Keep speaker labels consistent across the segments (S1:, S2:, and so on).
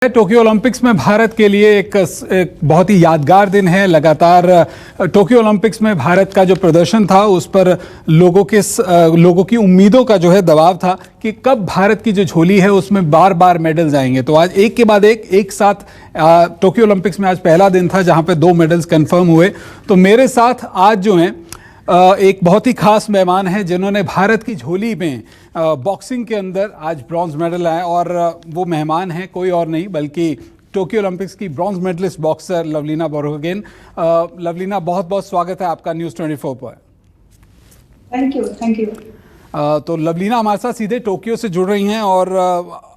S1: Tokyo Olympics में भारत के लिए एक बहुत ही यादगार दिन है। लगातार टोक्यो ओलंपिक्स में भारत का जो प्रदर्शन था उस पर लोगों की उम्मीदों का जो है दबाव था कि कब भारत की जो झोली है उसमें बार बार मेडल्स आएंगे। तो आज एक के बाद एक साथ टोक्यो ओलंपिक्स में आज पहला दिन था जहां पे 2 मेडल्स कंफर्म हुए। तो मेरे साथ आज जो हैं एक बहुत ही खास मेहमान है जिन्होंने भारत की झोली में बॉक्सिंग के अंदर आज ब्रॉन्ज मेडल आए, और वो मेहमान हैं कोई और नहीं बल्कि टोक्यो ओलंपिक्स की bronze medallist boxer Lovlina Borgohain. Lovlina, बहुत बहुत स्वागत है आपका न्यूज़ 24 पर।
S2: Thank you.
S1: तो लवलीना हमारे साथ सीधे टोक्यो से जुड़ रही हैं, और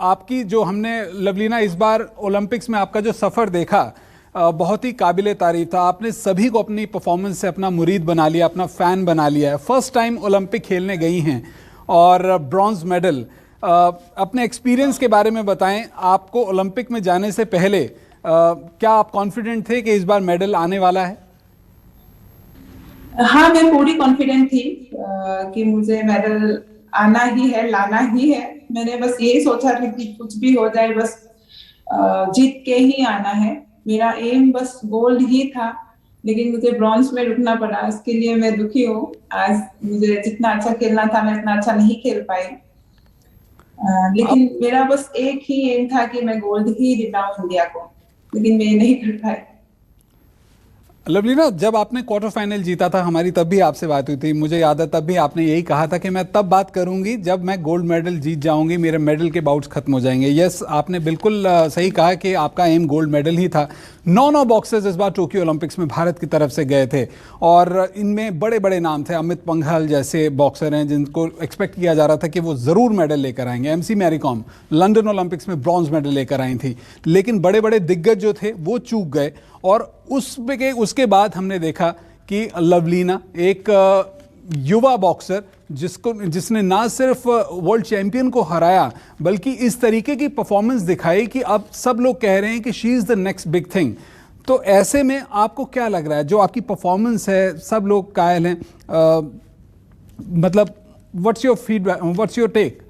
S1: आपकी जो हमने लवलीना इस बार ओलंपिक्स में आपका जो सफ़र देखा बहुत ही काबिले तारीफ था। आपने सभी को अपनी परफॉर्मेंस से अपना मुरीद बना लिया, अपना फ़ैन बना लिया है। फर्स्ट टाइम ओलंपिक खेलने गई हैं और ब्रॉन्ज मेडल। अपने एक्सपीरियंस के बारे में बताएं। आपको ओलंपिक में जाने से पहले क्या आप कॉन्फिडेंट थे कि इस बार मेडल आने वाला है?
S2: हाँ, मैं पूरी कॉन्फिडेंट थी कि मुझे मेडल आना ही है, लाना ही है। मैंने बस यही सोचा था कि कुछ भी हो जाए, बस जीत के ही आना है। मेरा एम बस गोल्ड ही था, लेकिन मुझे ब्रॉन्ज में रुकना पड़ा। इसके लिए मैं दुखी हूँ। आज मुझे जितना अच्छा खेलना था मैं इतना अच्छा नहीं खेल पाई, लेकिन मेरा बस एक ही एम था कि मैं गोल्ड ही दिलाऊं इंडिया को, लेकिन मैं नहीं कर पाई।
S1: लवलीना, जब आपने क्वार्टर फाइनल जीता था हमारी, तब भी आपसे बात हुई थी, मुझे याद है। तब भी आपने यही कहा था कि मैं तब बात करूंगी जब मैं गोल्ड मेडल जीत जाऊंगी, मेरे मेडल के बाउट्स खत्म हो जाएंगे। यस, आपने बिल्कुल सही कहा कि आपका एम गोल्ड मेडल ही था। 9 बॉक्सर्स इस बार टोक्यो ओलंपिक्स में भारत की तरफ से गए थे, और इनमें बड़े बड़े नाम थे। अमित पंघल जैसे बॉक्सर हैं जिनको एक्सपेक्ट किया जा रहा था कि वो ज़रूर मेडल लेकर आएंगे। MC Mary Kom London Olympics में ब्रॉन्ज मेडल लेकर आई थी, लेकिन बड़े बड़े दिग्गज जो थे वो चूक गए। और उसके बाद हमने देखा कि लवलीना एक युवा बॉक्सर जिसने ना सिर्फ वर्ल्ड चैंपियन को हराया बल्कि इस तरीके की परफॉर्मेंस दिखाई कि अब सब लोग कह रहे हैं कि she is the next big thing. तो ऐसे में आपको क्या लग रहा है, जो आपकी परफॉर्मेंस है, सब लोग कायल हैं, मतलब what's your feedback, what's your take?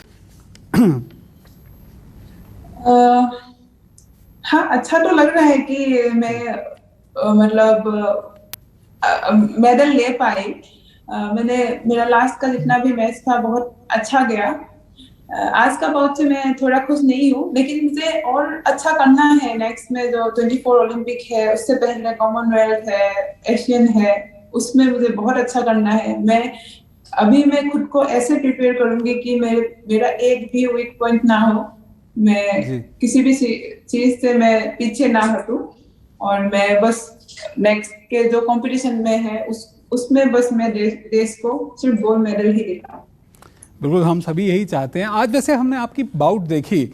S2: हाँ, अच्छा तो लग रहा है कि मैं मतलब मेडल ले पाई। मेरा लास्ट का जितना भी मैच था बहुत अच्छा गया। आज का बाउट से मैं थोड़ा खुश नहीं हूँ, लेकिन मुझे और अच्छा करना है। नेक्स्ट में जो 24 ओलंपिक है, उससे पहले कॉमनवेल्थ है, एशियन है, उसमें मुझे बहुत अच्छा करना है। मैं खुद को ऐसे प्रिपेयर करूंगी कि मेरा एक भी वीक पॉइंट ना हो। मैं किसी भी चीज से मैं पीछे ना हटूं, और मैं बस नेक्स्ट के जो कंपटीशन में है उसमें बस मैं देश को सिर्फ गोल्ड मेडल ही दिलाऊं।
S1: बिल्कुल, हम सभी यही चाहते हैं। आज वैसे हमने आपकी बाउट देखी,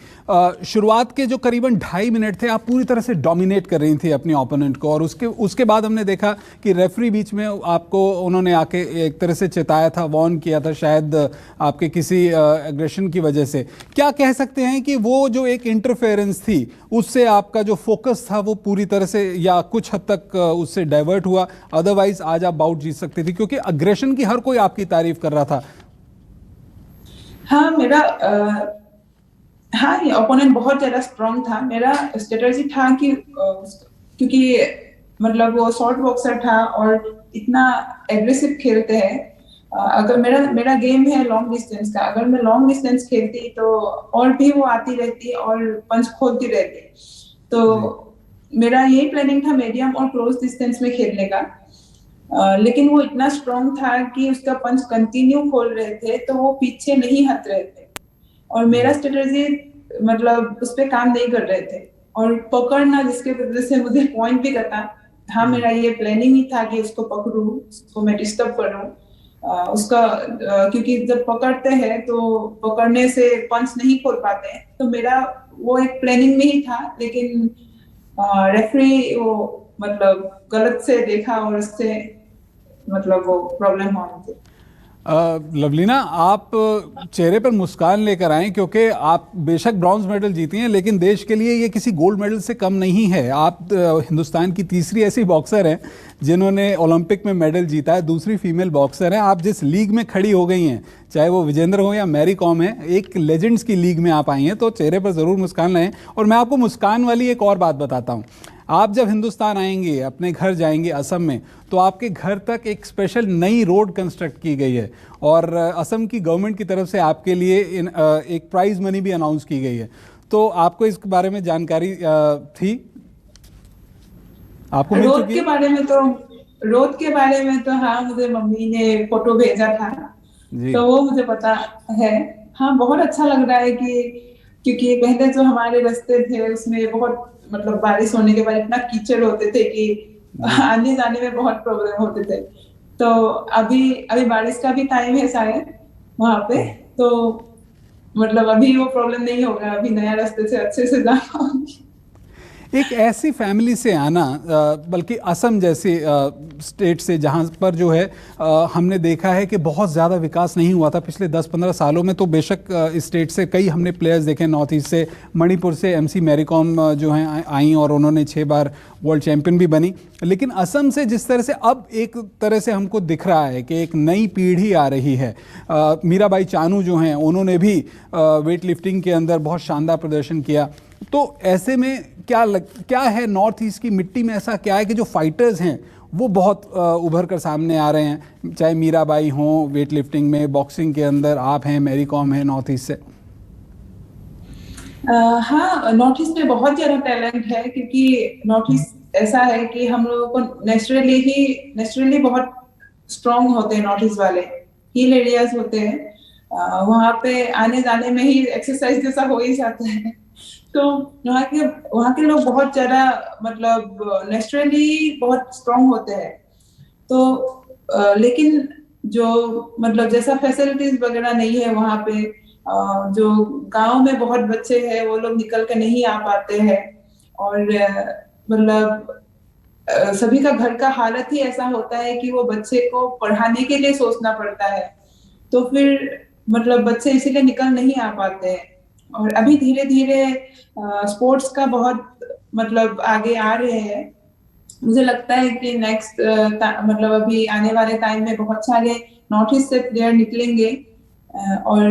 S1: शुरुआत के जो करीबन 2.5 मिनट थे आप पूरी तरह से डोमिनेट कर रही थी अपने ओपोनेंट को, और उसके बाद हमने देखा कि रेफरी बीच में आपको उन्होंने आके एक तरह से चेताया था, वार्न किया था, शायद आपके किसी एग्रेशन की वजह से। क्या कह सकते हैं कि वो जो एक इंटरफेरेंस थी उससे आपका जो फोकस था वो पूरी तरह से या कुछ हद तक उससे डाइवर्ट हुआ? अदरवाइज आज आप बाउट जीत सकती थी, क्योंकि अग्रेशन की हर कोई आपकी तारीफ कर रहा था।
S2: हाँ, ये ओपोनेंट बहुत ज्यादा स्ट्रांग था। मेरा स्ट्रेटजी था कि क्योंकि मतलब वो शॉर्ट बॉक्सर था और इतना एग्रेसिव खेलते हैं। अगर मेरा गेम है लॉन्ग डिस्टेंस का, अगर मैं लॉन्ग डिस्टेंस खेलती तो और भी वो आती रहती और पंच खोलती रहती। तो मेरा यही प्लानिंग था मीडियम और क्लोज डिस्टेंस में खेलने का। लेकिन वो इतना स्ट्रांग था कि उसका पंच कंटिन्यू खोल रहे थे, तो वो पीछे नहीं हट रहे थे, और मेरा स्ट्रेटजी मतलब उस पर काम नहीं कर रहे थे। और पकड़ना, जिसके वजह से मुझे पॉइंट भी करना। हाँ, मेरा ये प्लानिंग ही था कि उसको पकड़ूं, उसको मैं डिस्टर्ब करूं। क्योंकि जब पकड़ते हैं तो पकड़ने से पंच नहीं खोल पाते हैं, तो मेरा वो एक प्लानिंग में ही था। लेकिन रेफरी वो मतलब गलत से देखा और उससे मतलब वो प्रॉब्लम हुआ मुझे।
S1: लवलीना, आप चेहरे पर मुस्कान लेकर आए, क्योंकि आप बेशक ब्रॉन्ज मेडल जीती हैं लेकिन देश के लिए ये किसी गोल्ड मेडल से कम नहीं है। आप हिंदुस्तान की तीसरी ऐसी बॉक्सर हैं जिन्होंने ओलंपिक में मेडल जीता है, दूसरी फीमेल बॉक्सर हैं। आप जिस लीग में खड़ी हो गई हैं, चाहे वो विजेंद्र हो या मैरी कॉम है, एक लेजेंड्स की लीग में आप आई हैं, तो चेहरे पर ज़रूर मुस्कान लाएं। और मैं आपको मुस्कान वाली एक और बात बताता हूँ। आप जब हिंदुस्तान आएंगे, अपने घर जाएंगे असम में, तो आपके घर तक एक स्पेशल नई रोड कंस्ट्रक्ट की गई है और असम की गवर्नमेंट की तरफ से आपके लिए एक प्राइज मनी भी अनाउंस की गई है। तो आपको इस बारे में जानकारी थी? आपको मिल चुकी है?
S2: रोड के बारे में तो हाँ, मुझे मम्मी ने फोटो भेजा था
S1: जी।
S2: तो वो मुझे पता है। हाँ, बहुत अच्छा लग रहा है कि क्योंकि पहले जो हमारे रास्ते थे उसमें बहुत मतलब बारिश होने के बाद इतना कीचड़ होते थे कि आने जाने में बहुत प्रॉब्लम होते थे। तो अभी अभी बारिश का भी टाइम है शायद वहां पे, तो मतलब अभी वो प्रॉब्लम नहीं होगा, अभी नया रास्ते से अच्छे से जा पाऊंगी।
S1: एक ऐसी फैमिली से आना, बल्कि असम जैसे स्टेट से, जहाँ पर जो है हमने देखा है कि बहुत ज़्यादा विकास नहीं हुआ था पिछले 10-15 सालों में। तो बेशक इस स्टेट से कई हमने प्लेयर्स देखे, नॉर्थ ईस्ट से, मणिपुर से MC मैरी कॉम जो हैं आई और उन्होंने 6 बार वर्ल्ड चैम्पियन भी बनी। लेकिन असम से जिस तरह से अब एक तरह से हमको दिख रहा है कि एक नई पीढ़ी आ रही है, मीराबाई चानू जो हैं उन्होंने भी वेट लिफ्टिंग के अंदर बहुत शानदार प्रदर्शन किया। तो ऐसे में क्या है नॉर्थ ईस्ट की मिट्टी में, ऐसा क्या है कि जो फाइटर्स हैं वो बहुत उभर कर सामने आ रहे हैं? चाहे मीराबाई हों वेट लिफ्टिंग में, बॉक्सिंग के अंदर आप हैं, मैरी कॉम है नॉर्थ ईस्ट से।
S2: हाँ, नॉर्थ ईस्ट में बहुत ज्यादा टैलेंट है क्योंकि नॉर्थ ईस्ट ऐसा है कि हम लोगों को नेचुरली बहुत स्ट्रांग होते हैं। नॉर्थ ईस्ट वाले हिल एरियाज होते हैं, वहां पे आने जाने में ही एक्सरसाइज जैसा हो ही जाता है। तो वहाँ के लोग बहुत ज्यादा मतलब नेचुरली बहुत स्ट्रांग होते हैं। तो लेकिन जो मतलब जैसा फैसिलिटीज वगैरह नहीं है वहाँ पे, जो गांव में बहुत बच्चे हैं वो लोग निकल के नहीं आ पाते हैं और मतलब सभी का घर का हालत ही ऐसा होता है कि वो बच्चे को पढ़ाने के लिए सोचना पड़ता है। तो फिर मतलब बच्चे इसीलिए निकल नहीं आ पाते हैं। और अभी धीरे धीरे स्पोर्ट्स का बहुत मतलब आगे आ रहे हैं। मुझे लगता है कि नेक्स्ट मतलब अभी आने वाले टाइम में बहुत सारे नॉर्थ ईस्ट से प्लेयर निकलेंगे और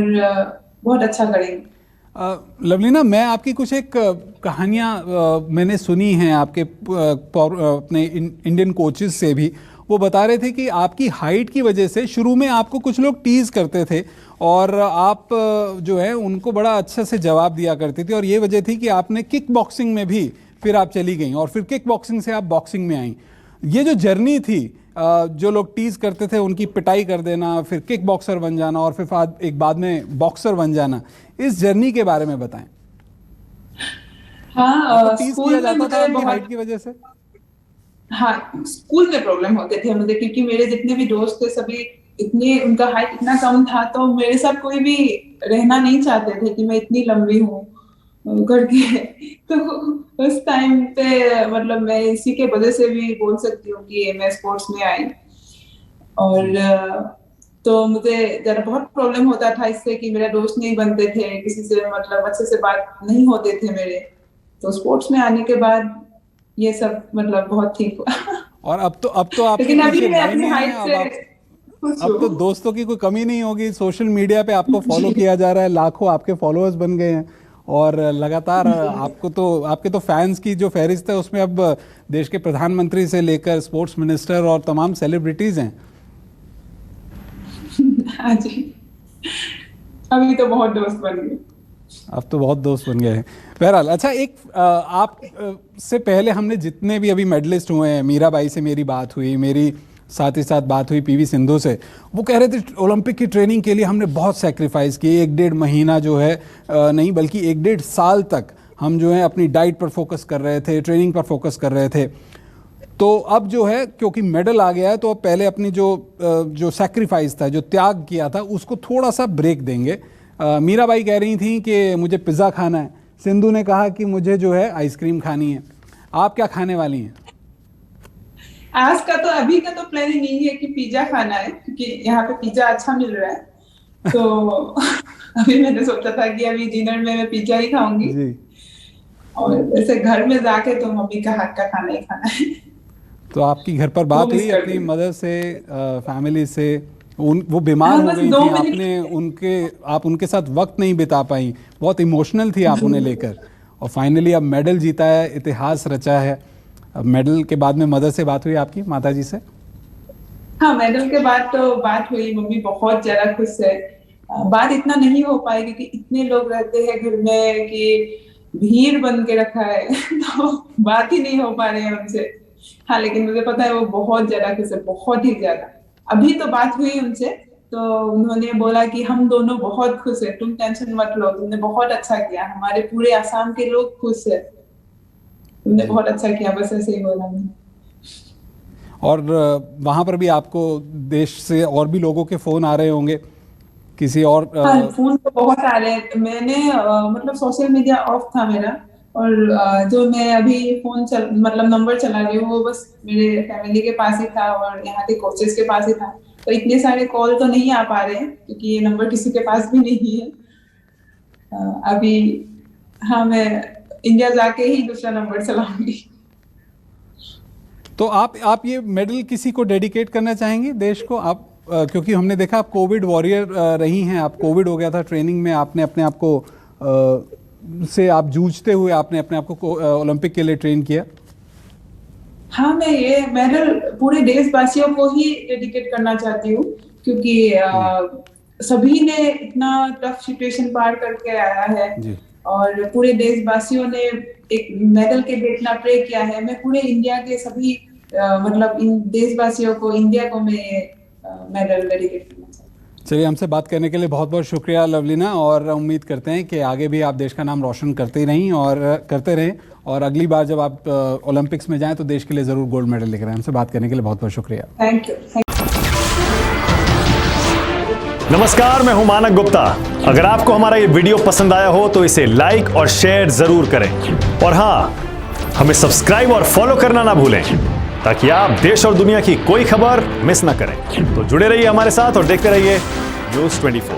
S2: बहुत अच्छा करेंगे।
S1: लवलीना, मैं आपकी कुछ एक कहानियाँ मैंने सुनी हैं आपके अपने इंडियन कोचेस से भी। वो बता रहे थे कि आपकी हाइट की वजह से शुरू में आपको कुछ लोग टीज करते थे और आप जो है उनको बड़ा अच्छे से जवाब दिया करती थी, और ये वजह थी कि आपने किक बॉक्सिंग में भी फिर आप चली गई और फिर किक बॉक्सिंग से आप बॉक्सिंग में आई। ये जो जर्नी थी, जो लोग टीज करते थे उनकी पिटाई कर देना, फिर किक बॉक्सर बन जाना और फिर एक बाद में बॉक्सर बन जाना, इस जर्नी के बारे में बताएं।
S2: हाँ,
S1: टीज किया जाता था आपकी हाइट की वजह से?
S2: हाँ, स्कूल में प्रॉब्लम होते थे मुझे क्योंकि मेरे जितने भी दोस्त थे सभी इतने, उनका हाइट इतना कम था तो मेरे साथ कोई भी रहना नहीं चाहते थे कि मैं इतनी लंबी हूँ करके। तो उस टाइम पे मतलब मैं इसी के वजह से भी बोल सकती हूँ कि मैं स्पोर्ट्स में आई। और तो मुझे जरा बहुत प्रॉब्लम होता था इससे कि मेरे दोस्त नहीं बनते थे, किसी से मतलब अच्छे से बात नहीं होते थे मेरे। तो स्पोर्ट्स में आने के बाद ये सब मतलब बहुत ठीक हुआ।
S1: और अब तो आपके
S2: लेकिन अभी मैं अपनी
S1: लाइनें
S2: हाइट
S1: हैं,
S2: से
S1: अब तो दोस्तों की कोई कमी नहीं होगी। सोशल मीडिया पे आपको फॉलो किया जा रहा है, लाखों आपके फॉलोअर्स बन गए हैं और लगातार आपके तो फैंस की जो फहरिस्त है उसमें अब देश के प्रधानमंत्री से लेकर स्पोर्ट्स मिनिस्टर और तमाम सेलिब्रिटीज हैं।
S2: हाँ जी, अभी तो बहुत दोस्त बन गए।
S1: अब तो बहुत दोस्त बन गए हैं। बहरहाल, अच्छा, एक आप से पहले हमने जितने भी अभी मेडलिस्ट हुए हैं, मीराबाई से मेरी बात हुई, मेरी साथ ही साथ बात हुई PV सिंधु से। वो कह रहे थे ओलंपिक की ट्रेनिंग के लिए हमने बहुत सेक्रीफाइस की, 1-1.5 महीना जो है नहीं बल्कि 1-1.5 साल तक हम जो है अपनी डाइट पर फोकस कर रहे थे, ट्रेनिंग पर फोकस कर रहे थे। तो अब जो है क्योंकि मेडल आ गया है तो अब पहले अपनी जो सेक्रीफाइस था, जो त्याग किया था, उसको थोड़ा सा ब्रेक देंगे। मीराबाई कह रही थी कि मुझे पिज़्ज़ा खाना है, सिंधु ने कहा कि मुझे जो है आइसक्रीम खानी है। आप क्या खाने वाली हैं?
S2: आज का तो अभी का तो प्लानिंग नहीं है कि पिज्जा खाना है, क्योंकि यहाँ पे पिज्जा अच्छा मिल रहा है। तो अभी मैंने सोचा था कि अभी डिनर में मैं पिज्जा ही खाऊंगी,
S1: जी।
S2: और वैसे घर में जाके तो मम्मी का हाथ का खाना ही खाना है।
S1: तो आपकी घर पर
S2: वो
S1: बात
S2: मिस
S1: हुई
S2: कर
S1: अपनी
S2: रही हूँ।
S1: मदर से, फैमिली से? वो बीमार
S2: हाँ,
S1: हो
S2: बस
S1: गई
S2: 2
S1: थी,
S2: मिनट।
S1: आप उनके साथ वक्त नहीं बिता पाई, बहुत इमोशनल थी आप उन्हें लेकर, और फाइनली अब मेडल जीता है, इतिहास रचा है। अब मेडल के बाद में मदर से बात हुई आपकी, माता जी से?
S2: हाँ, मेडल के बाद तो बात हुई, मम्मी बहुत ज्यादा खुश है। बात इतना नहीं हो पाएगी कि इतने लोग रहते हैं घर में कि भीड़ बन के रखा है तो बात ही नहीं हो पा रहे हैं उनसे। हाँ, लेकिन मुझे पता है वो बहुत ज्यादा खुश है, बहुत ही ज्यादा। अभी तो बात हुई उनसे, तो उन्होंने बोला कि हम दोनों बहुत खुश है, तुम टेंशन मत लो, तुमने बहुत अच्छा किया, हमारे पूरे आसाम के लोग खुश है, तुमने
S1: जी।
S2: बहुत अच्छा किया, बस ऐसे ही बोला मैंने।
S1: और वहाँ पर भी आपको देश से और भी लोगों के फ़ोन आ रहे होंगे, किसी और
S2: हाँ, फोन तो बहुत आ रहे हैं। मैंने मतलब सोशल मीडिया ऑफ था मेरा, और जो मैं अभी मतलब नंबर चला रही हूँ वो बस मेरे फैमिली के पास ही था और यहाँ के कोचेस के पास ही था। तो इतने सारे कॉल तो नहीं आ पा रहे हैं, क्योंकि ये नंबर किसी के पास भी नहीं है अभी। हाँ, मैं इंडिया जाके ही दूसरा नंबर चलाऊंगी।
S1: तो आप ये मेडल किसी को डेडिकेट करना चाहेंगी, देश को? आप क्योंकि हमने देखा आप कोविड वॉरियर रही हैं, आप कोविड हो गया था, ट्रेनिंग में आपने अपने आप को से आप जूझते हुए आपने अपने आप को ओलंपिक के लिए ट्रेन किया।
S2: हाँ, मैं ये मेडल पूरे देशवासियों को ही डेडिकेट करना चाहती हूँ, क्योंकि सभी ने इतना टफ सिचुएशन पार करके आया है,
S1: जी।
S2: और पूरे देशवासियों ने एक मेडल के लिए इतना प्रे किया है। मैं पूरे इंडिया के सभी मतलब इन देशवासियों को, इंडिया को मैं मेडल डेडिकेट करना चाहती हूँ।
S1: चलिए, हमसे बात करने के लिए बहुत बहुत शुक्रिया लवलीना, और उम्मीद करते हैं कि आगे भी आप देश का नाम रोशन करते रहें, और अगली बार जब आप ओलंपिक्स में जाएं तो देश के लिए ज़रूर गोल्ड मेडल लेकर आएं। हमसे बात करने के लिए बहुत बहुत शुक्रिया।
S2: Thank you.
S3: नमस्कार, मैं हूं मानक गुप्ता। अगर आपको हमारा ये वीडियो पसंद आया हो तो इसे लाइक और शेयर जरूर करें, और हाँ, हमें सब्सक्राइब और फॉलो करना ना भूलें, ताकि आप देश और दुनिया की कोई खबर मिस ना करें। तो जुड़े रहिए हमारे साथ और देखते रहिए न्यूज़ 24।